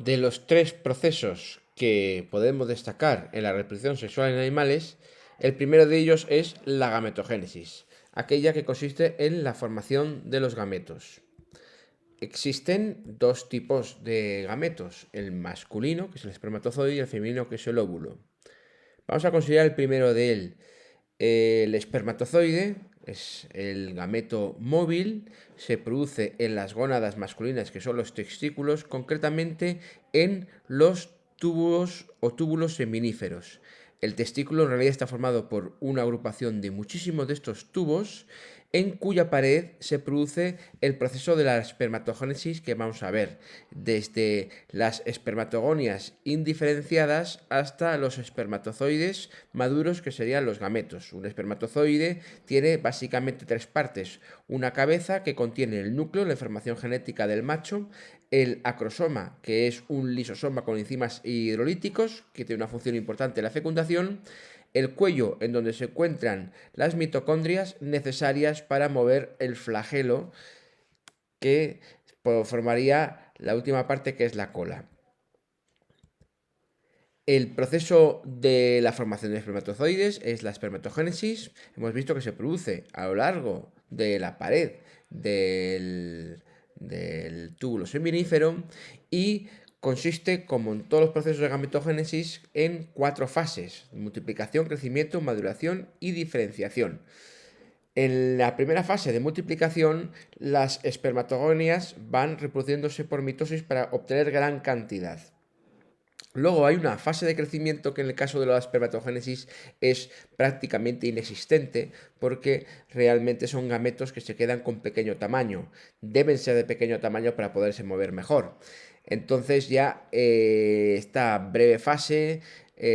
De los tres procesos que podemos destacar en la reproducción sexual en animales, el primero de ellos es la gametogénesis, aquella que consiste en la formación de los gametos. Existen dos tipos de gametos, el masculino, que es el espermatozoide, y el femenino, que es el óvulo. Vamos a considerar el primero de él. El espermatozoide es el gameto móvil, se produce en las gónadas masculinas, que son los testículos, concretamente en los tubos o túbulos seminíferos. El testículo en realidad está formado por una agrupación de muchísimos de estos tubos en cuya pared se produce el proceso de la espermatogénesis que vamos a ver, desde las espermatogonias indiferenciadas hasta los espermatozoides maduros, que serían los gametos. Un espermatozoide tiene básicamente tres partes: una cabeza que contiene el núcleo, la información genética del macho; el acrosoma, que es un lisosoma con enzimas hidrolíticos, que tiene una función importante en la fecundación; el cuello, en donde se encuentran las mitocondrias necesarias para mover el flagelo, que formaría la última parte, que es la cola. El proceso de la formación de espermatozoides es la espermatogénesis. Hemos visto que se produce a lo largo de la pared del túbulo seminífero y consiste, como en todos los procesos de gametogénesis, en cuatro fases: multiplicación, crecimiento, maduración y diferenciación. En la primera fase de multiplicación, las espermatogonias van reproduciéndose por mitosis para obtener gran cantidad. Luego hay una fase de crecimiento que en el caso de la espermatogénesis es prácticamente inexistente, porque realmente son gametos que se quedan con pequeño tamaño. Deben ser de pequeño tamaño para poderse mover mejor. Entonces ya esta breve fase, con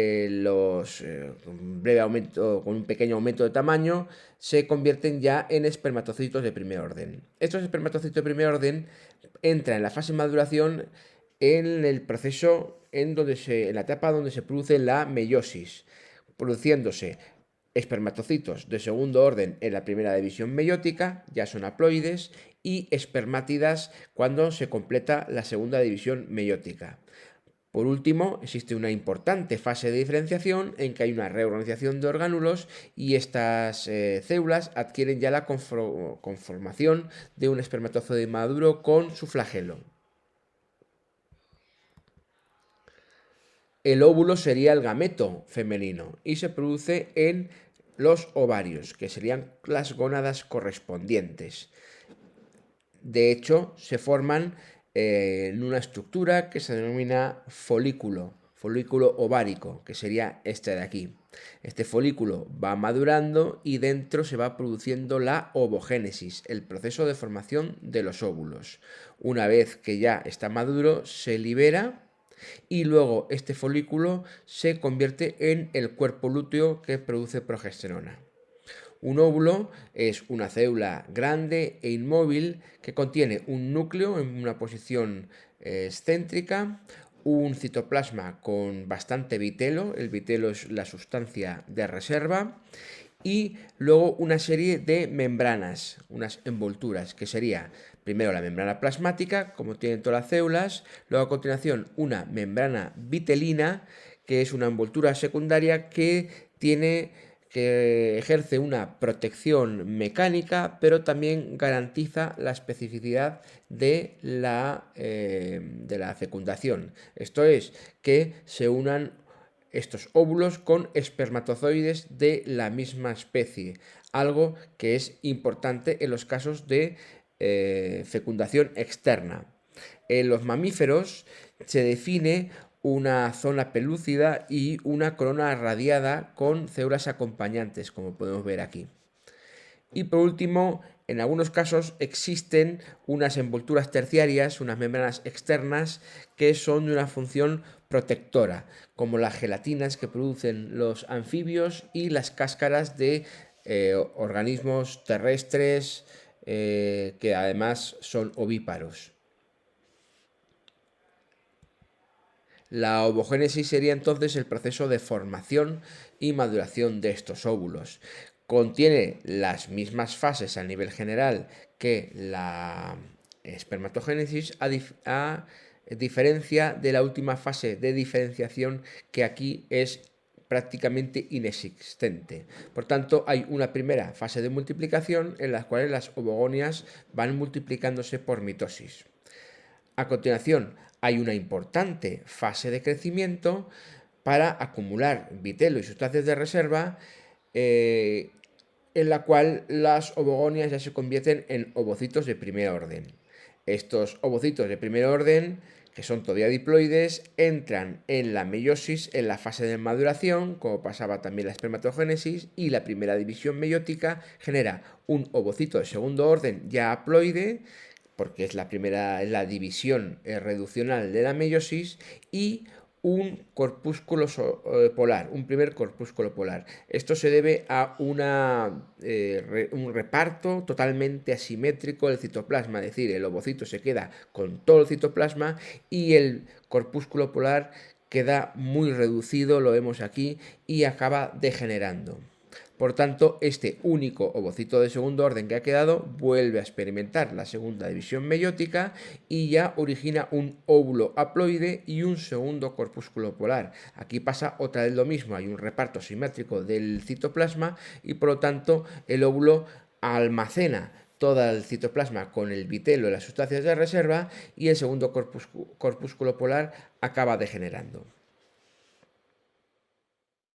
un pequeño aumento de tamaño, se convierten ya en espermatocitos de primer orden. Estos espermatocitos de primer orden entran en la fase de maduración en el proceso en la etapa donde se produce la meiosis, produciéndose espermatocitos de segundo orden en la primera división meiótica, ya son haploides, y espermátidas cuando se completa la segunda división meiótica. Por último, existe una importante fase de diferenciación en que hay una reorganización de orgánulos y estas células adquieren ya la conformación de un espermatozoide maduro con su flagelo. El óvulo sería el gameto femenino y se produce en los ovarios, que serían las gónadas correspondientes. De hecho, se forman en una estructura que se denomina folículo ovárico, que sería este de aquí. Este folículo va madurando y dentro se va produciendo la ovogénesis, el proceso de formación de los óvulos. Una vez que ya está maduro, se libera y luego este folículo se convierte en el cuerpo lúteo que produce progesterona. Un óvulo es una célula grande e inmóvil que contiene un núcleo en una posición excéntrica, un citoplasma con bastante vitelo, el vitelo es la sustancia de reserva, y luego una serie de membranas, unas envolturas, que sería primero la membrana plasmática, como tienen todas las células; luego a continuación una membrana vitelina, que es una envoltura secundaria que ejerce una protección mecánica, pero también garantiza la especificidad de la fecundación. Esto es, que se unan estos óvulos con espermatozoides de la misma especie, algo que es importante en los casos de fecundación externa. En los mamíferos se define una zona pelúcida y una corona radiada con células acompañantes, como podemos ver aquí. Y por último, en algunos casos existen unas envolturas terciarias, unas membranas externas, que son de una función protectora, como las gelatinas que producen los anfibios y las cáscaras de organismos terrestres que además son ovíparos. La ovogénesis sería entonces el proceso de formación y maduración de estos óvulos. Contiene las mismas fases a nivel general que la espermatogénesis, a diferencia de la última fase de diferenciación, que aquí es prácticamente inexistente. Por tanto, hay una primera fase de multiplicación en la cual las ovogonias van multiplicándose por mitosis. A continuación, hay una importante fase de crecimiento para acumular vitelo y sustancias de reserva, en la cual las ovogonias ya se convierten en ovocitos de primer orden. Estos ovocitos de primer orden, que son todavía diploides, entran en la meiosis en la fase de maduración, como pasaba también la espermatogénesis, y la primera división meiótica genera un ovocito de segundo orden ya haploide, porque es la división reduccional de la meiosis, y un corpúsculo polar, un primer corpúsculo polar. Esto se debe a un reparto totalmente asimétrico del citoplasma, es decir, el ovocito se queda con todo el citoplasma y el corpúsculo polar queda muy reducido, lo vemos aquí, y acaba degenerando. Por tanto, este único ovocito de segundo orden que ha quedado vuelve a experimentar la segunda división meiótica y ya origina un óvulo haploide y un segundo corpúsculo polar. Aquí pasa otra vez lo mismo, hay un reparto simétrico del citoplasma y por lo tanto el óvulo almacena todo el citoplasma con el vitelo y las sustancias de reserva y el segundo corpúsculo polar acaba degenerando.